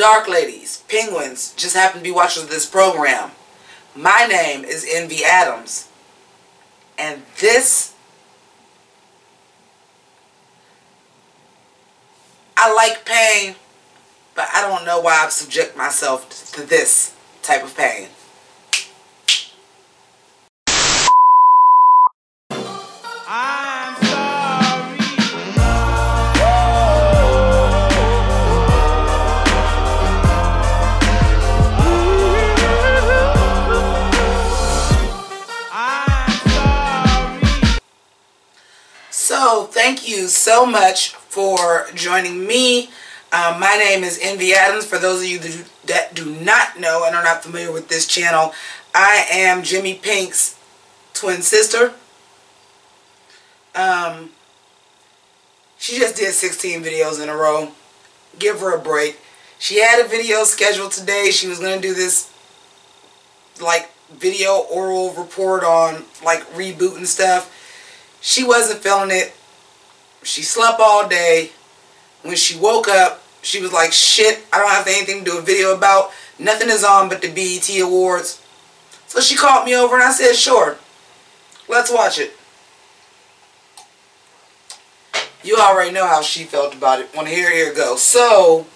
Dark ladies, penguins, just happen to be watchers of this program. My name is Envy Addams. And this, I like pain, but I don't know why I subject myself to this type of pain. I'm sorry. I'm sorry. So, thank you so much for joining me. My name is Envy Addams. For those of you that do not know and are not familiar with this channel, I am JImmiPynk's twin sister. She just did 16 videos in a row. Give her a break. She had a video scheduled today. She was going to do this like video oral report on like reboot and stuff. She wasn't feeling it. She slept all day. When she woke up, she was like, shit, I don't have anything to do a video about. Nothing is on but the BET Awards. So she called me over and I said, sure, let's watch it. You already know how she felt about it. Want to hear it? Here it goes. So,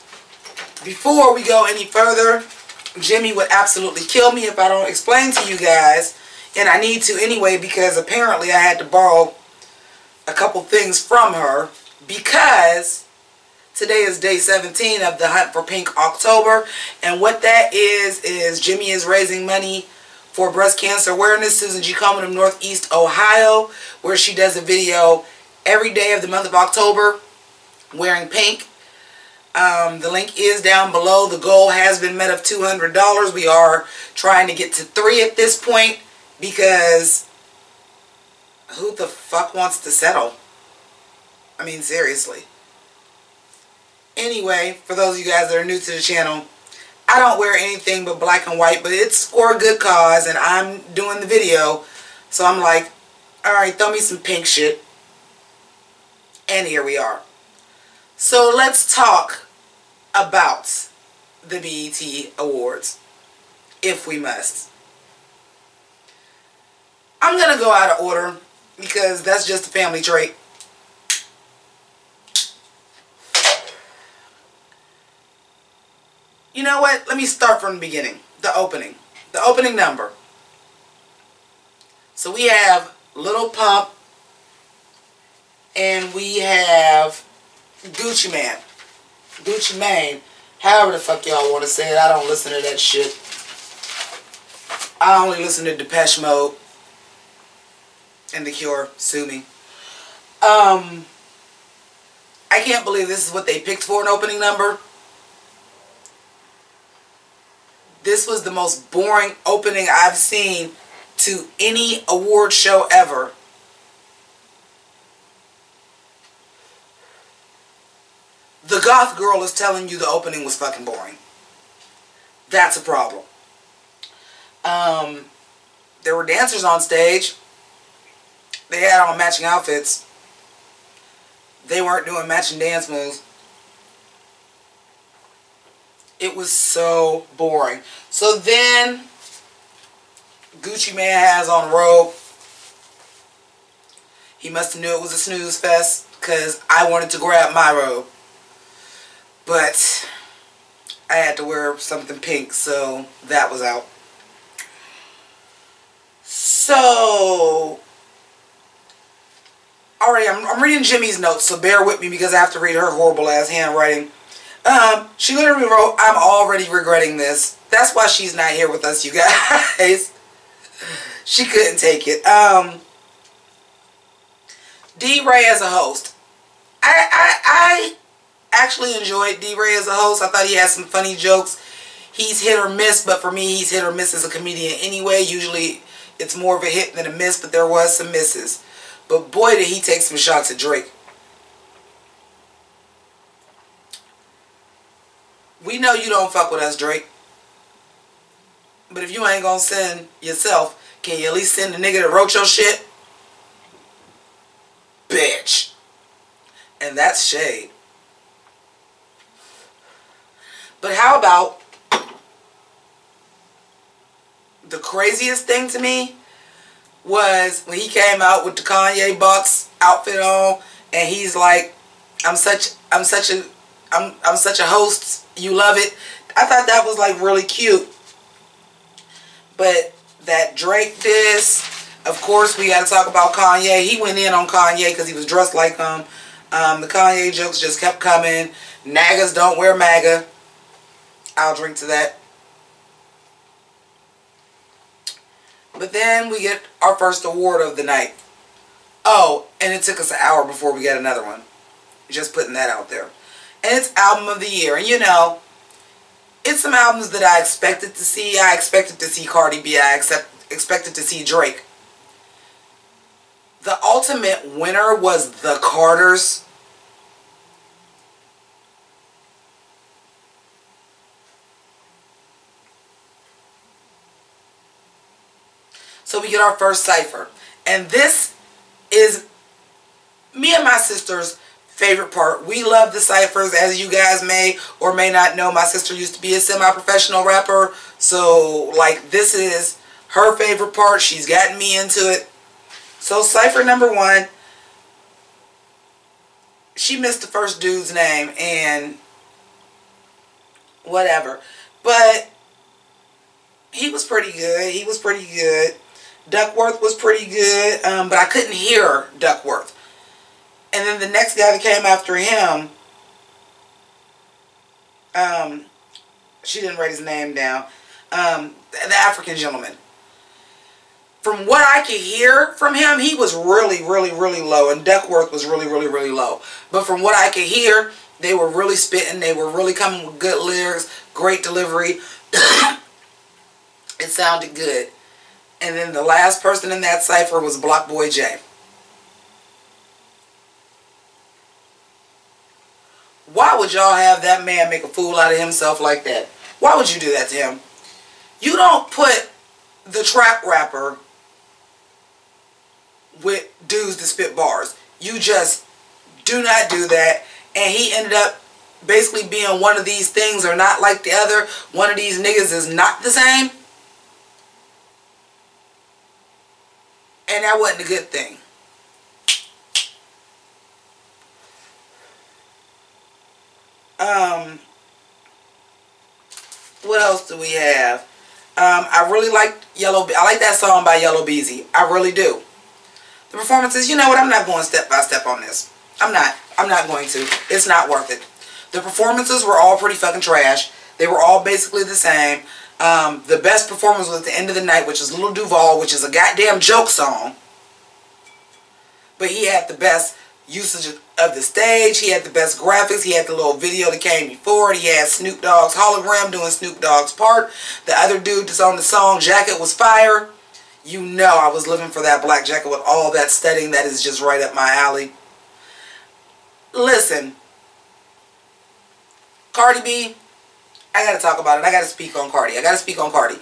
before we go any further, Jimmy would absolutely kill me if I don't explain to you guys. And I need to anyway, because apparently I had to borrow a couple things from her. Because today is day 17 of the Hunt for Pynk October. And what that is Jimmy is raising money for breast cancer awareness. Susan G. Komen of Northeast Ohio, where she does a video every day of the month of October wearing pink. The link is down below. The goal has been met of $200. We are trying to get to 3 at this point because who the fuck wants to settle? I mean, seriously. Anyway, for those of you guys that are new to the channel, I don't wear anything but black and white, but it's for a good cause and I'm doing the video. So I'm like, alright, throw me some pink shit. And here we are. So let's talk about the BET Awards, if we must. I'm going to go out of order because that's just a family trait. You know what? Let me start from the beginning. The opening. The opening number. So we have Lil Pump. And we have Gucci Man. Gucci Mane. However the fuck y'all want to say it. I don't listen to that shit. I only listen to Depeche Mode. And The Cure. Sue me. I can't believe this is what they picked for an opening number. This was the most boring opening I've seen to any award show ever. The goth girl is telling you the opening was fucking boring. That's a problem. There were dancers on stage. They had on matching outfits. They weren't doing matching dance moves. It was so boring. So then, Gucci Man has on a robe. He must have knew it was a snooze fest because I wanted to grab my robe. But I had to wear something pink, so that was out. So, alright, I'm reading Jimmy's notes, so bear with me because I have to read her horrible ass handwriting. She literally wrote, I'm already regretting this. That's why she's not here with us, you guys. She couldn't take it. D-Ray as a host. I actually enjoyed D-Ray as a host. I thought he had some funny jokes. He's hit or miss, but for me, he's hit or miss as a comedian anyway. Usually, it's more of a hit than a miss, but there was some misses. But boy, did he take some shots at Drake. We know you don't fuck with us, Drake. But if you ain't gonna send yourself, can you at least send the nigga that wrote your shit? Bitch. And that's shade. But how about the craziest thing to me was when he came out with the Kanye Bucks outfit on, and he's like, I'm such a host, you love it. I thought that was like really cute. But that Drake diss, of course we got to talk about Kanye. He went in on Kanye because he was dressed like him. The Kanye jokes just kept coming. Nagas don't wear MAGA. I'll drink to that. But then we get our first award of the night. Oh, and it took us an hour before we got another one. Just putting that out there. And it's Album of the Year. And you know, it's some albums that I expected to see. I expected to see Cardi B. I expected to see Drake. The ultimate winner was The Carters. So we get our first cipher. And this is me and my sister's favorite part. We love the ciphers, as you guys may or may not know. My sister used to be a semi-professional rapper. So, like, this is her favorite part. She's gotten me into it. So, cipher number 1. She missed the first dude's name and whatever. But he was pretty good. He was pretty good. Duckworth was pretty good, but I couldn't hear Duckworth. And then the next guy that came after him, she didn't write his name down, the African gentleman. From what I could hear from him, he was really, really, really low, and Duckworth was really, really, really low. But from what I could hear, they were really spitting, they were really coming with good lyrics, great delivery. It sounded good. And then the last person in that cipher was Block Boy J. Why would y'all have that man make a fool out of himself like that? Why would you do that to him? You don't put the trap rapper with dudes that spit bars. You just do not do that. And he ended up basically being one of these things or not like the other. One of these niggas is not the same. And that wasn't a good thing. What else do we have? I really liked I like that song by Yellow Beezy. I really do. The performances, you know what? I'm not going step by step on this. I'm not going to. It's not worth it. The performances were all pretty fucking trash. They were all basically the same. The best performance was at the end of the night, which is Lil Duval, which is a goddamn joke song. But he had the best usage of the stage. He had the best graphics. He had the little video that came before it. He had Snoop Dogg's hologram doing Snoop Dogg's part. The other dude that's on the song jacket was fire. You know I was living for that black jacket with all that studding. That is just right up my alley. Listen. Cardi B, I gotta talk about it. I gotta speak on Cardi. I gotta speak on Cardi.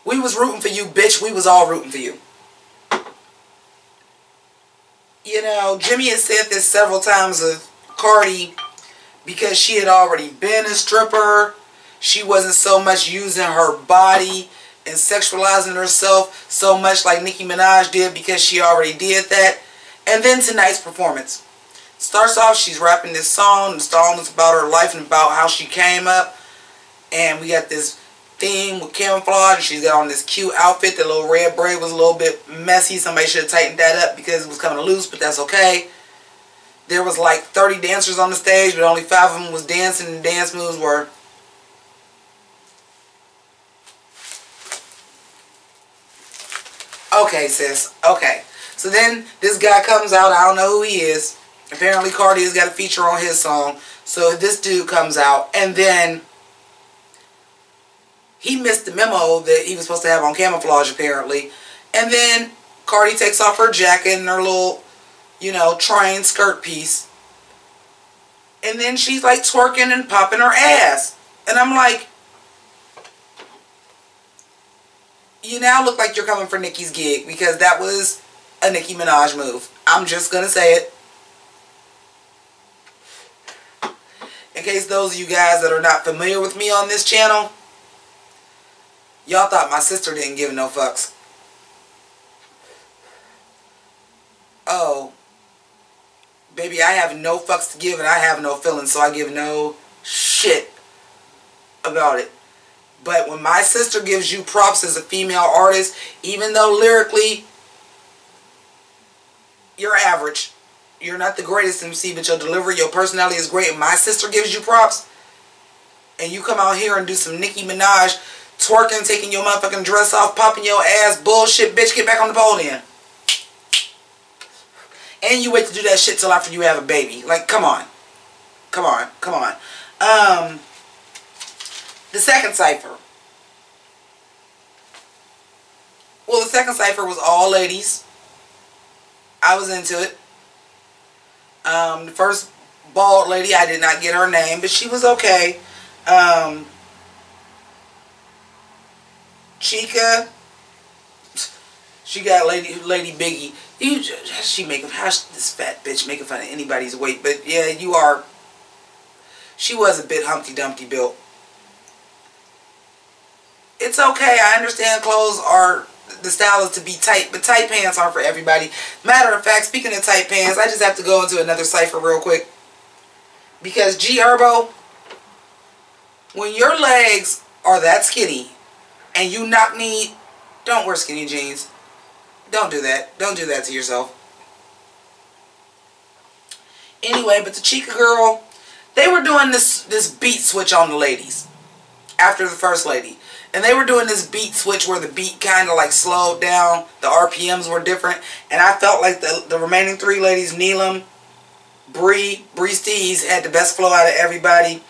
We was rooting for you, bitch. We was all rooting for you. You know, Jimmy has said this several times of Cardi because she had already been a stripper. She wasn't so much using her body and sexualizing herself so much like Nicki Minaj did because she already did that. And then tonight's performance. Starts off, she's rapping this song. The song is about her life and about how she came up. And we got this theme with camouflage. And she's got on this cute outfit. The little red braid was a little bit messy. Somebody should have tightened that up because it was coming loose, but that's okay. There was like 30 dancers on the stage, but only 5 of them was dancing. And the dance moves were... Okay, sis. Okay. So then this guy comes out. I don't know who he is. Apparently Cardi has got a feature on his song. So this dude comes out. And then he missed the memo that he was supposed to have on camouflage apparently. And then Cardi takes off her jacket and her little, you know, train skirt piece. And then she's like twerking and popping her ass. And I'm like, you now look like you're coming for Nicki's gig because that was a Nicki Minaj move. I'm just going to say it. In case those of you guys that are not familiar with me on this channel, y'all thought my sister didn't give no fucks. Oh, baby, I have no fucks to give and I have no feelings, so I give no shit about it. But when my sister gives you props as a female artist, even though lyrically you're average, you're not the greatest MC, but your delivery, your personality is great, and my sister gives you props, and you come out here and do some Nicki Minaj twerking, taking your motherfucking dress off, popping your ass, bullshit, bitch, get back on the pole then. And you wait to do that shit till after you have a baby. Like, come on. Come on. Come on. The second cipher. Well, the second cipher was all ladies. I was into it. The first bald lady, I did not get her name, but she was okay. Chica, she got Lady Biggie. How's this fat bitch making fun of anybody's weight? But yeah, you are. She was a bit Humpty Dumpty built. It's okay. I understand clothes are, the style is to be tight, but tight pants aren't for everybody. Matter of fact, speaking of tight pants, I just have to go into another cipher real quick. Because G Herbo, when your legs are that skinny and you knock knee, don't wear skinny jeans. Don't do that. Don't do that to yourself. Anyway, but the Chica girl, they were doing this beat switch on the ladies after the first lady. And they were doing this beat switch where the beat kind of like slowed down. The RPMs were different. And I felt like the remaining three ladies, Neelam, Bree Steez, had the best flow out of everybody.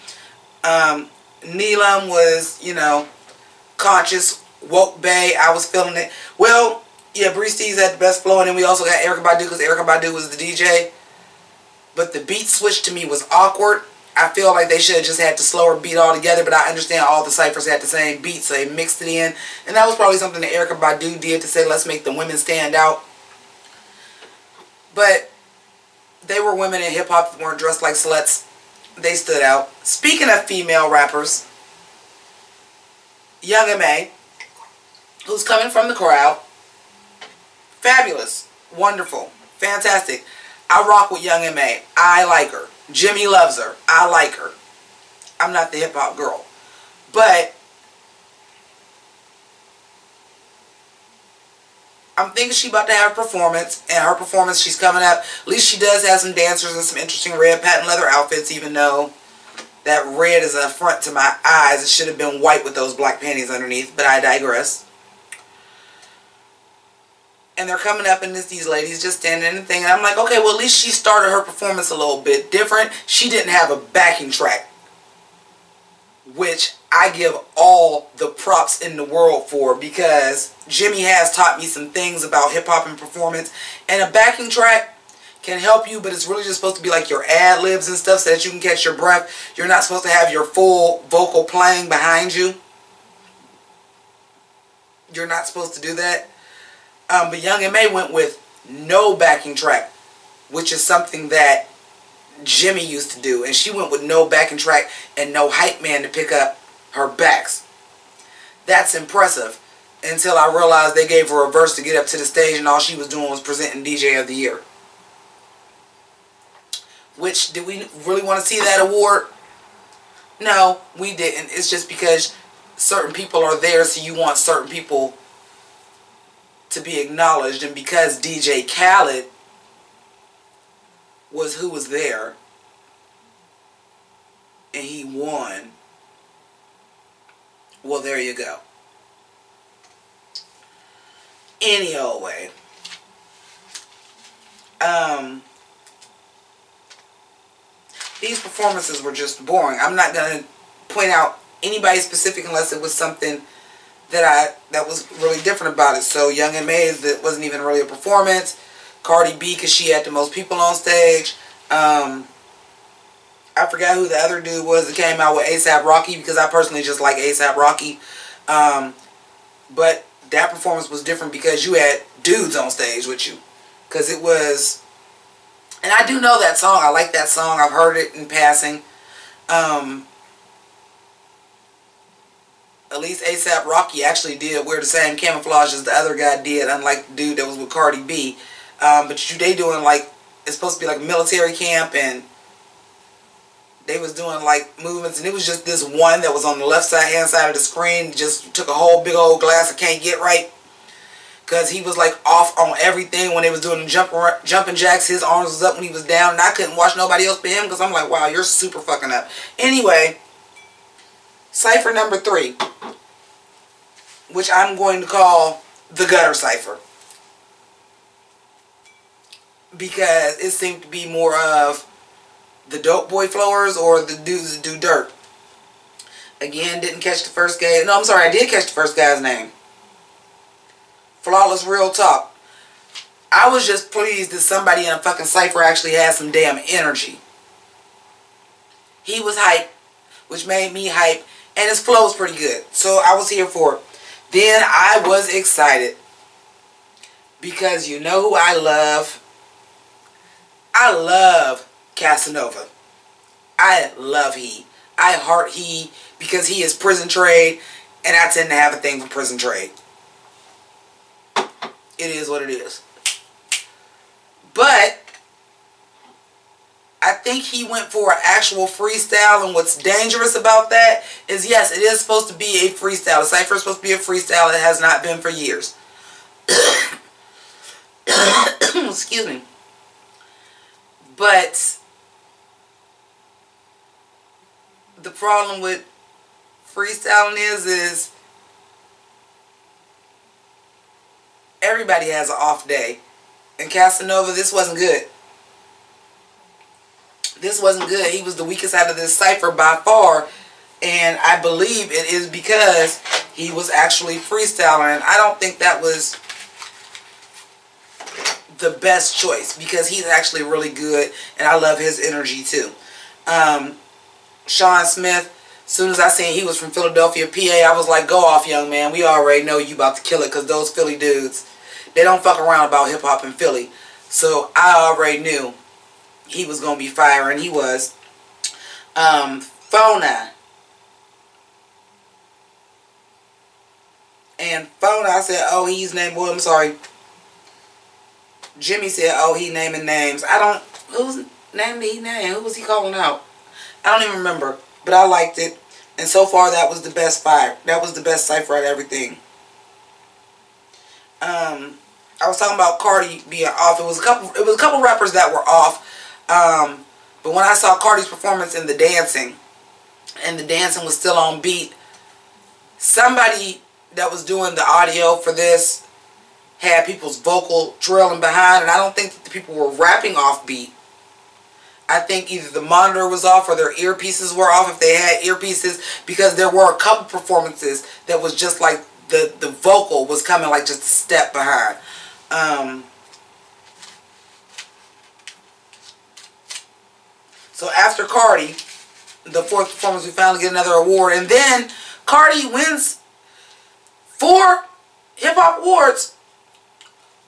Neelam was, you know, conscious, woke bae. I was feeling it. Well, yeah, Bree Steez had the best flow. And then we also got Erykah Badu because Erykah Badu was the DJ. But the beat switch to me was awkward. I feel like they should have just had the slower beat altogether, but I understand all the ciphers had the same beat, so they mixed it in. And that was probably something that Erykah Badu did to say, let's make the women stand out. But they were women in hip-hop that weren't dressed like sluts. They stood out. Speaking of female rappers, Young M.A., who's coming from the crowd, fabulous, wonderful, fantastic. I rock with Young M.A. I like her. Jimmi loves her. I like her. I'm not the hip-hop girl. But I'm thinking she's about to have a performance. And her performance, she's coming up. At least she does have some dancers and some interesting red patent leather outfits, even though that red is an affront to my eyes. It should have been white with those black panties underneath. But I digress. And they're coming up and these ladies just standing in the thing. And I'm like, okay, well, at least she started her performance a little bit different. She didn't have a backing track, which I give all the props in the world for, because Jimmi has taught me some things about hip-hop and performance. And a backing track can help you, but it's really just supposed to be like your ad-libs and stuff so that you can catch your breath. You're not supposed to have your full vocal playing behind you. You're not supposed to do that. But Young M.A. went with no backing track, which is something that Jimmi used to do. And she went with no backing track and no hype man to pick up her backs. That's impressive. Until I realized they gave her a verse to get up to the stage and all she was doing was presenting DJ of the Year. Which, did we really want to see that award? No, we didn't. It's just because certain people are there, so you want certain people to be acknowledged, and because DJ Khaled was who was there and he won, well, there you go. Any old way. These performances were just boring. I'm not going to point out anybody specific unless it was something that was really different about it. So Young M.A. that wasn't even really a performance. Cardi B, because she had the most people on stage. I forgot who the other dude was that came out with A$AP Rocky, because I personally just like A$AP Rocky. But that performance was different because you had dudes on stage with you. Because it was... And I do know that song. I like that song. I've heard it in passing. At least ASAP Rocky actually did wear the same camouflage as the other guy did, unlike the dude that was with Cardi B. But they doing like, it's supposed to be like a military camp, and they was doing like movements, and it was just this one that was on the left hand side of the screen, just took a whole big old glass of can't get right. Because he was like off on everything when they was doing the jumping jacks. His arms was up when he was down, and I couldn't watch nobody else but him because I'm like, wow, you're super fucking up. Anyway, cipher number 3, which I'm going to call the gutter cipher, because it seemed to be more of the dope boy flowers or the dudes that do dirt. Again, didn't catch the first guy. No, I'm sorry, I did catch the first guy's name. Flawless Real Talk. I was just pleased that somebody in a fucking cipher actually had some damn energy. He was hype, which made me hype, and his flow was pretty good. So I was here for it. Then I was excited, because you know who I love? I love Casanova. I love he. I heart he, because he is prison trade, and I tend to have a thing for prison trade. It is what it is. But I think he went for an actual freestyle, and what's dangerous about that is, yes, it is supposed to be a freestyle. The cipher is supposed to be a freestyle. It has not been for years. Excuse me. But the problem with freestyling is everybody has an off day. And Casanova, this wasn't good. This wasn't good. He was the weakest out of this cipher by far. And I believe it is because he was actually freestyling. And I don't think that was the best choice, because he's actually really good. And I love his energy too. Sean Smith, as soon as I seen he was from Philadelphia, PA, I was like, go off, young man. We already know you about to kill it, because those Philly dudes, they don't fuck around about hip-hop in Philly. So I already knew he was going to be fire, and he was. Fona. And Fona, I said, oh, he's named, boy, I'm sorry. Jimmy said, oh, he naming names. Whose name did he name? Who was he calling out? I don't even remember. But I liked it. And so far, that was the best fire. That was the best cipher out of everything. I was talking about Cardi being off. It was a couple rappers that were off. But when I saw Cardi's performance in the dancing, and the dancing was still on beat, somebody that was doing the audio for this had people's vocal trailing behind, and I don't think that the people were rapping off beat. I think either the monitor was off or their earpieces were off, if they had earpieces, because there were a couple performances that was just like the vocal was coming like just a step behind. So after Cardi, the 4th performance, we finally get another award, and then Cardi wins 4 hip-hop awards.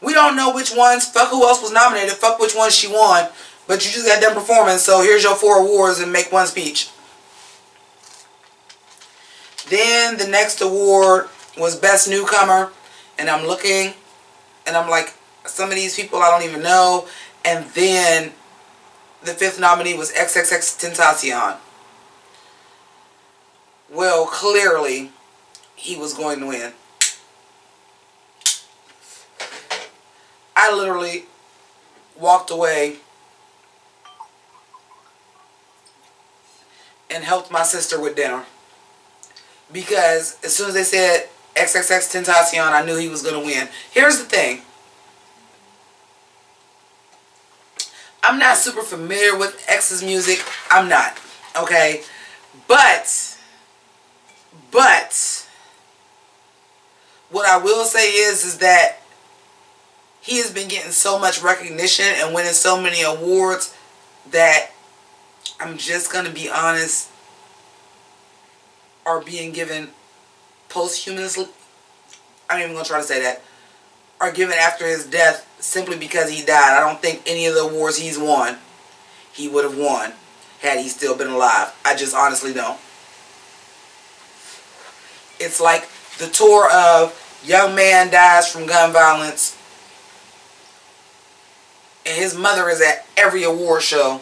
We don't know which ones. Fuck who else was nominated. Fuck which ones she won. But you just got done performing, so here's your 4 awards and make one speech. Then the next award was Best Newcomer. And I'm looking, and I'm like, some of these people I don't even know. And then the 5th nominee was XXXTentacion. Well, clearly, he was going to win. I literally walked away and helped my sister with dinner. Because as soon as they said XXXTentacion, I knew he was going to win. Here's the thing. I'm not super familiar with X's music. I'm not. Okay? But what I will say is that he has been getting so much recognition and winning so many awards that I'm just going to be honest, are being given posthumously, I'm even going to try to say that, are given after his death simply because he died. I don't think any of the awards he's won, he would have won. had he still been alive. I just honestly don't. It's like the tour of young man dies from gun violence, and his mother is at every award show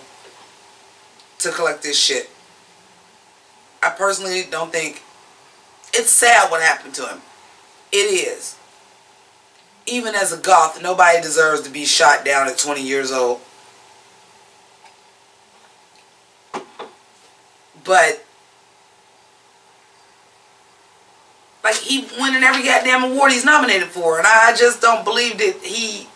to collect this shit. I personally don't think... It's sad what happened to him. It is. Even as a goth, nobody deserves to be shot down at 20 years old. But, like, he winning every goddamn award he's nominated for. And I just don't believe that he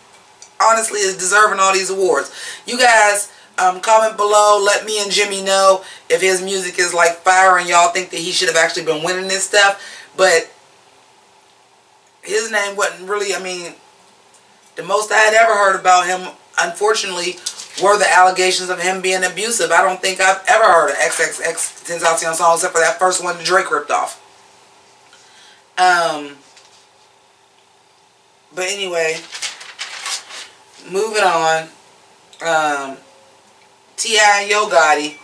honestly is deserving all these awards. You guys, comment below. Let me and Jimmy know if his music is like fire and y'all think that he should have actually been winning this stuff. But his name wasn't really, I mean, the most I had ever heard about him, unfortunately, were the allegations of him being abusive. I don't think I've ever heard an XXXTentacion song except for that first one that Drake ripped off. But anyway, moving on. T.I. and Yo Gotti.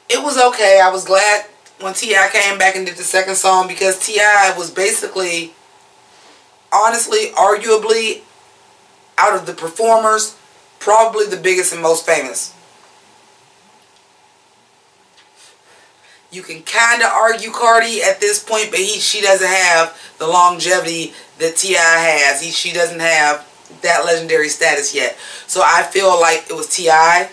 It was okay. I was glad when T.I. came back and did the second song because T.I. was basically, honestly, arguably, out of the performers, probably the biggest and most famous. You can kind of argue Cardi at this point, but she doesn't have the longevity that T.I. has. She doesn't have that legendary status yet. So I feel like it was T.I.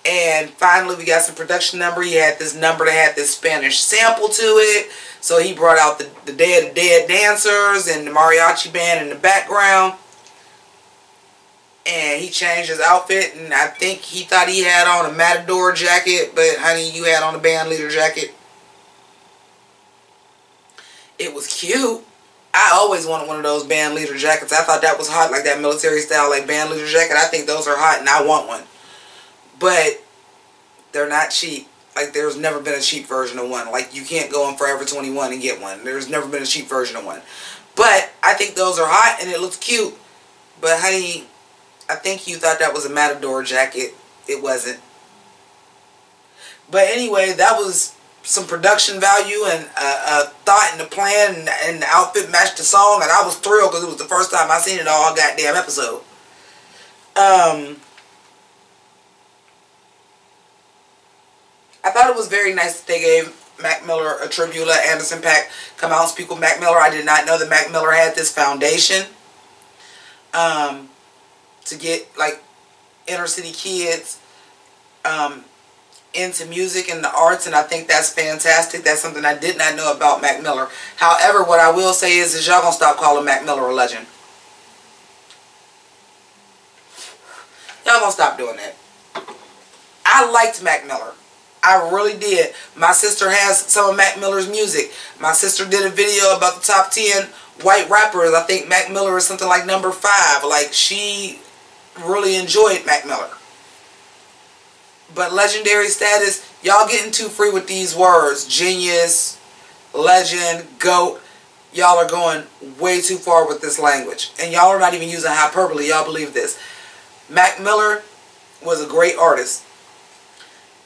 And finally we got some production number. He had this number that had this Spanish sample to it. So he brought out the Day of the Dead dancers and the mariachi band in the background. And he changed his outfit, and I think he thought he had on a Matador jacket, but honey, you had on a band leader jacket. It was cute. I always wanted one of those band leader jackets. I thought that was hot, like that military style, like band leader jacket. I think those are hot, and I want one. But they're not cheap. Like, there's never been a cheap version of one. Like, you can't go on Forever 21 and get one. There's never been a cheap version of one. But I think those are hot, and it looks cute. But honey, I think you thought that was a Matador jacket. It wasn't. But anyway, that was some production value and thought in the plan, and the outfit matched the song, and I was thrilled because it was the first time I seen it all goddamn episode. I thought it was very nice that they gave Mac Miller a tribute. Let Anderson .Paak come out and speak with Mac Miller. I did not know that Mac Miller had this foundation to get like inner city kids into music and the arts, and I think that's fantastic. That's something I did not know about Mac Miller. However, what I will say is y'all gonna stop calling Mac Miller a legend. Y'all gonna stop doing that. I liked Mac Miller. I really did. My sister has some of Mac Miller's music. My sister did a video about the top 10 white rappers. I think Mac Miller is something like number 5. Like, she really enjoyed Mac Miller. But legendary status, y'all getting too free with these words. Genius, legend, GOAT. Y'all are going way too far with this language. And y'all are not even using hyperbole. Y'all believe this. Mac Miller was a great artist.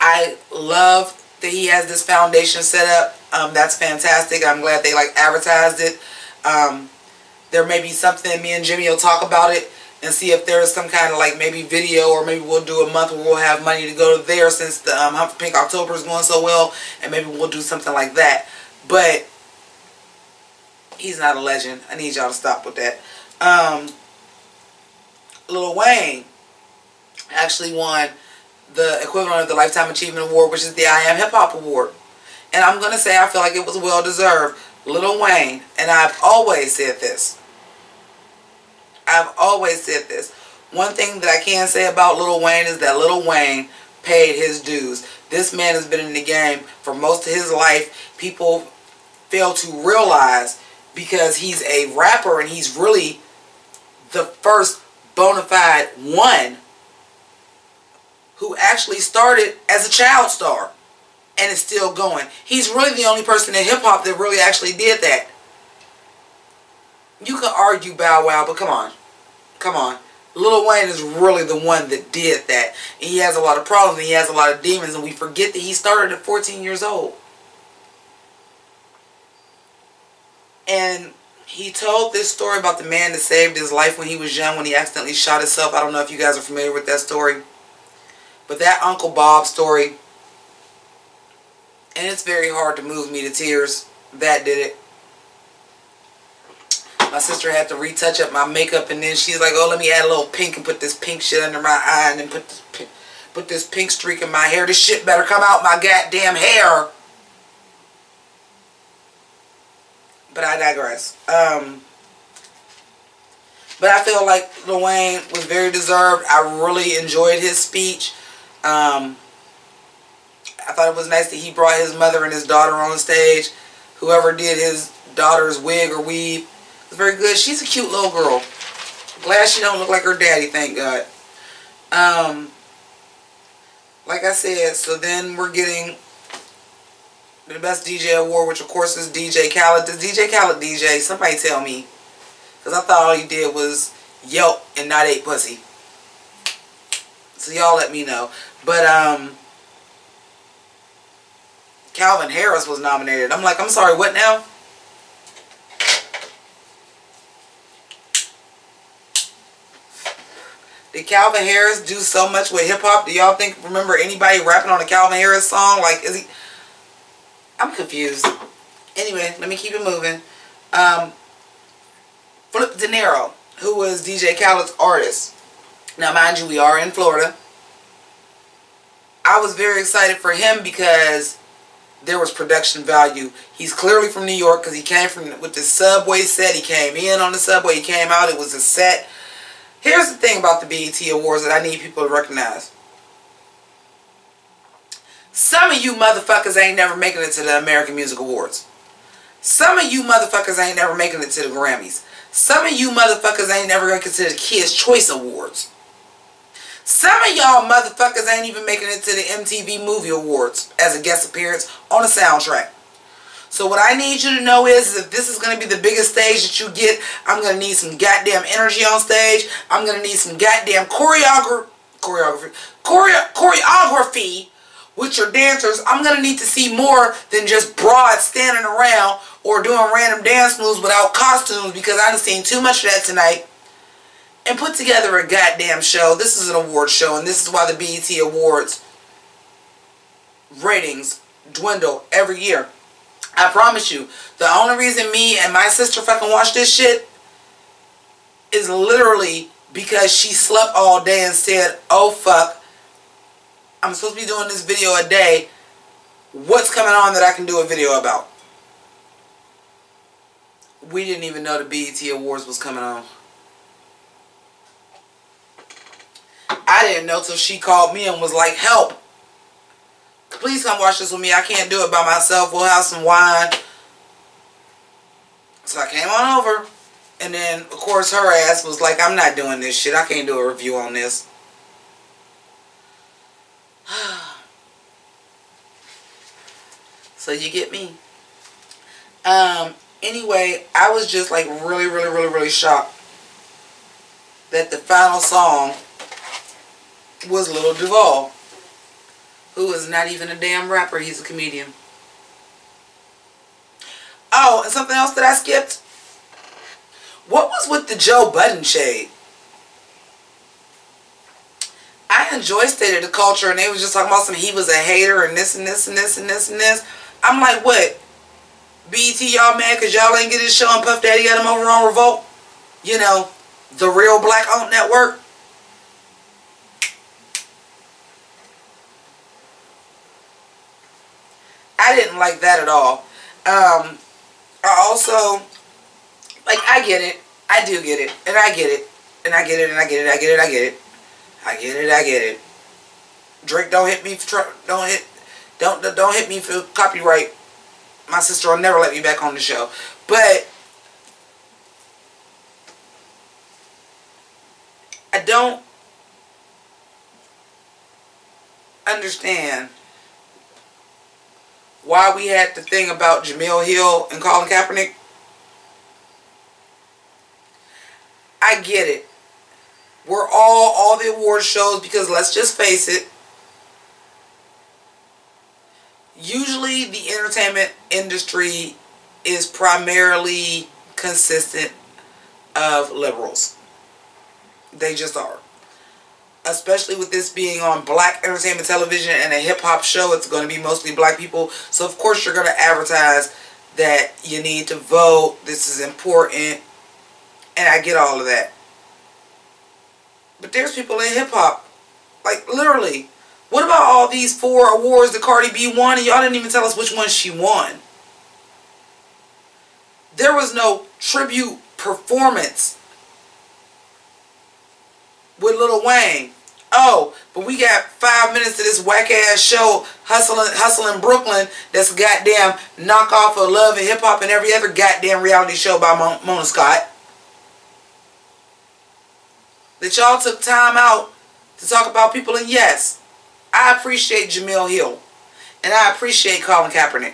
I love that he has this foundation set up. That's fantastic. I'm glad they like advertised it. There may be something, me and Jimmy will talk about it and see if there's some kind of like maybe video, or maybe we'll do a month where we'll have money to go there since the Hunt for Pynk October is going so well, and maybe we'll do something like that. But he's not a legend. I need y'all to stop with that. Lil Wayne actually won the equivalent of the Lifetime Achievement Award, which is the I Am Hip Hop Award. And I'm going to say I feel like it was well deserved. Lil Wayne, and I've always said this. I've always said this. One thing that I can say about Lil Wayne is that Lil Wayne paid his dues. This man has been in the game for most of his life. People fail to realize, because he's a rapper and he's really the first bona fide one who actually started as a child star and is still going. He's really the only person in hip-hop that really actually did that. You can argue Bow Wow, but come on. Come on. Lil Wayne is really the one that did that. And he has a lot of problems and he has a lot of demons, and we forget that he started at 14 years old. And he told this story about the man that saved his life when he was young, when he accidentally shot himself. I don't know if you guys are familiar with that story. But that Uncle Bob story, and it's very hard to move me to tears. That did it. My sister had to retouch up my makeup, and then she's like, oh, let me add a little pink and put this pink shit under my eye, and then put this pink streak in my hair. This shit better come out my goddamn hair. But I digress. But I feel like Lil Wayne was very deserved. I really enjoyed his speech. I thought it was nice that he brought his mother and his daughter on the stage. Whoever did his daughter's wig or weave was very good. She's a cute little girl. Glad she don't look like her daddy, thank God. Like I said, so then we're getting the Best DJ Award, which of course is DJ Khaled. Does DJ Khaled DJ? Somebody tell me. Because I thought all he did was yelp and not eat pussy. So y'all let me know. But Calvin Harris was nominated. I'm like, I'm sorry, what now? Did Calvin Harris do so much with hip-hop? Do y'all remember anybody rapping on a Calvin Harris song? Like, is he... I'm confused. Anyway, let me keep it moving. Flip De Niro, who was DJ Khaled's artist. Now, mind you, we are in Florida. I was very excited for him because there was production value. He's clearly from New York because he came from with the subway set. He came in on the subway. He came out. It was a set. Here's the thing about the BET Awards that I need people to recognize. Some of you motherfuckers ain't never making it to the American Music Awards. Some of you motherfuckers ain't never making it to the Grammys. Some of you motherfuckers ain't never going to consider the Kids' Choice Awards. Some of y'all motherfuckers ain't even making it to the MTV Movie Awards as a guest appearance on a soundtrack. So what I need you to know is if this is going to be the biggest stage that you get, I'm going to need some goddamn energy on stage. I'm going to need some goddamn choreography with your dancers. I'm going to need to see more than just broads standing around or doing random dance moves without costumes, because I done seen too much of that tonight. And put together a goddamn show. This is an award show, and this is why the BET Awards ratings dwindle every year. I promise you, the only reason me and my sister fucking watch this shit is literally because she slept all day and said, oh fuck, I'm supposed to be doing this video a day. What's coming on that I can do a video about? We didn't even know the BET Awards was coming on. I didn't know till she called me and was like, help. Please come watch this with me. I can't do it by myself. We'll have some wine. So I came on over. And then, of course, her ass was like, I'm not doing this shit. I can't do a review on this. So you get me? Anyway, I was just like really shocked that the final song was Lil Duval, who is not even a damn rapper. He's a comedian. Oh, and something else that I skipped. What was with the Joe Budden shade? I enjoy State of the Culture, and they was just talking about he was a hater and this and this and this and this and this. I'm like, what? BET, y'all mad because y'all ain't get his show and Puff Daddy got him over on Revolt? You know, the real black-owned network. I didn't like that at all. I also, like, I get it. I do get it. And I get it. And I get it. And I get it. I get it. I get it. I get it. I get it. Drake, don't hit me for don't hit me for copyright. My sister will never let me back on the show. But I don't understand why we had the thing about Jamil Hill and Colin Kaepernick. I get it. were all the award shows, because let's just face it, usually the entertainment industry is primarily consistent of liberals. They just are. Especially with this being on black entertainment television and a hip-hop show, it's going to be mostly black people. So of course you're going to advertise that you need to vote, this is important, and I get all of that. But there's people in hip-hop, like literally, what about all these 4 awards that Cardi B won and y'all didn't even tell us which one she won? There was no tribute performance with Lil Wayne. Oh, but we got 5 minutes of this whack-ass show, Hustlin' Brooklyn, that's a goddamn knockoff of Love and Hip Hop and every other goddamn reality show by Mona Scott. That y'all took time out to talk about people, and yes, I appreciate Jamil Hill, and I appreciate Colin Kaepernick.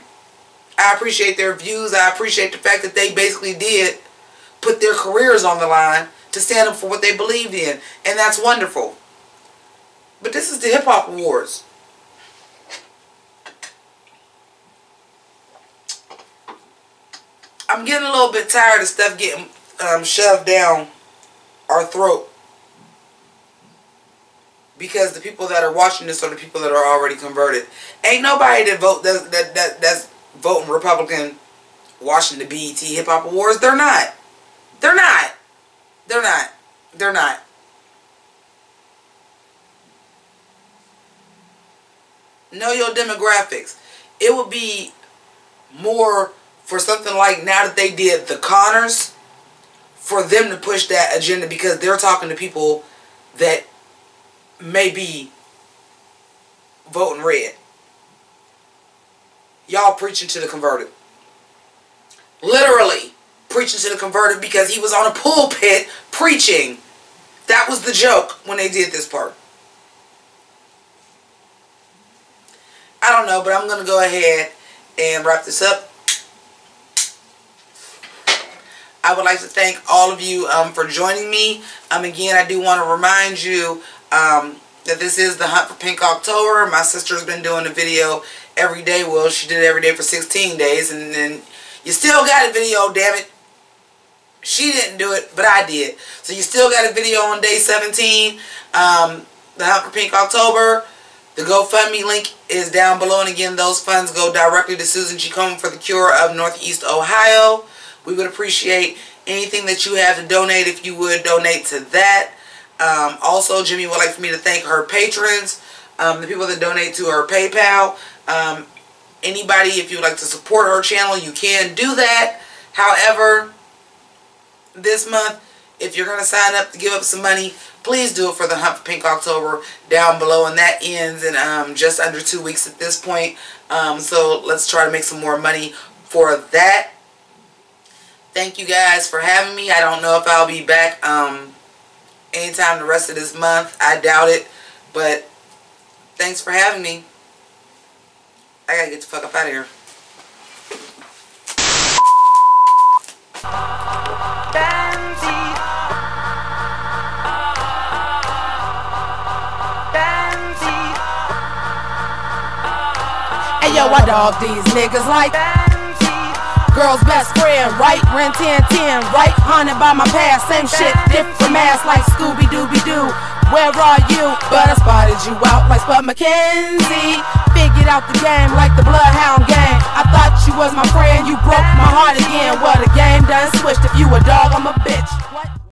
I appreciate their views. I appreciate the fact that they basically did put their careers on the line to stand up for what they believed in, and that's wonderful. But this is the Hip Hop Awards. I'm getting a little bit tired of stuff getting shoved down our throat, because the people that are watching this are the people that are already converted. Ain't nobody that that's voting Republican watching the BET Hip Hop Awards. They're not. They're not. They're not. They're not. Know your demographics. It would be more for something like, now that they did the Connors, for them to push that agenda, because they're talking to people that may be voting red. Y'all preaching to the converted. Literally preaching to the converted, because he was on a pulpit preaching. That was the joke when they did this part. I don't know, but I'm going to go ahead and wrap this up. I would like to thank all of you for joining me. Again, I do want to remind you that this is the Hunt for Pynk October. My sister's been doing a video every day. Well, she did it every day for 16 days, and then you still got a video, damn it. She didn't do it, but I did. So you still got a video on day 17. The Hunt for Pynk October. The GoFundMe link is down below, and again, those funds go directly to Susan G. Komen for the cure of Northeast Ohio. We would appreciate anything that you have to donate, if you would donate to that. Also, Jimmy would like for me to thank her patrons, the people that donate to her PayPal. Anybody, if you would like to support her channel, you can do that. However, this month, if you're going to sign up to give up some money, please do it for the Hunt for Pynk October down below. And that ends in just under 2 weeks at this point. So let's try to make some more money for that. Thank you guys for having me. I don't know if I'll be back anytime the rest of this month. I doubt it. But thanks for having me. I gotta get the fuck up out of here. Hey yo, I dog these niggas like girl's best friend, right? Rent 10, right? Haunted by my past, same shit, different mask like Scooby-Dooby-Doo. Where are you? But I spotted you out like Spud McKenzie. Figured out the game like the Bloodhound game. I thought you was my friend, you broke my heart again. Well, the game done switched. If you a dog, I'm a bitch.